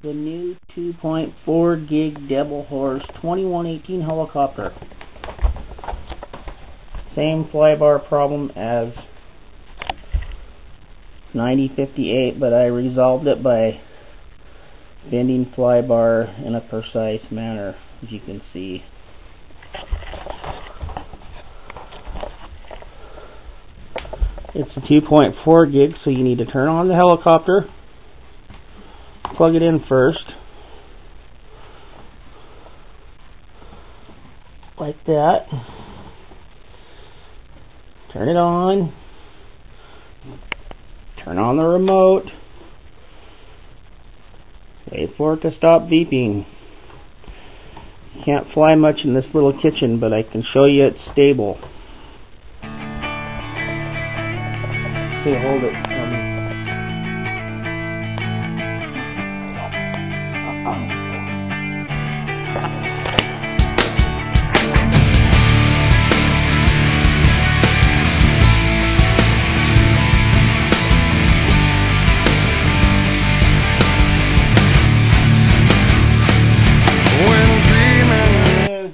the new 2.4 gig Devil Horse 2118 helicopter. Same flybar problem as 9058, but I resolved it by bending flybar in a precise manner, as you can see. It's a 2.4 gig, so you need to turn on the helicopter, plug it in first, like that, turn it on, turn on the remote, wait for it to stop beeping. You can't fly much in this little kitchen, but I can show you it's stable. Okay, hold it.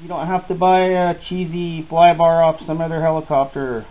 You don't have to buy a cheesy flybar off some other helicopter.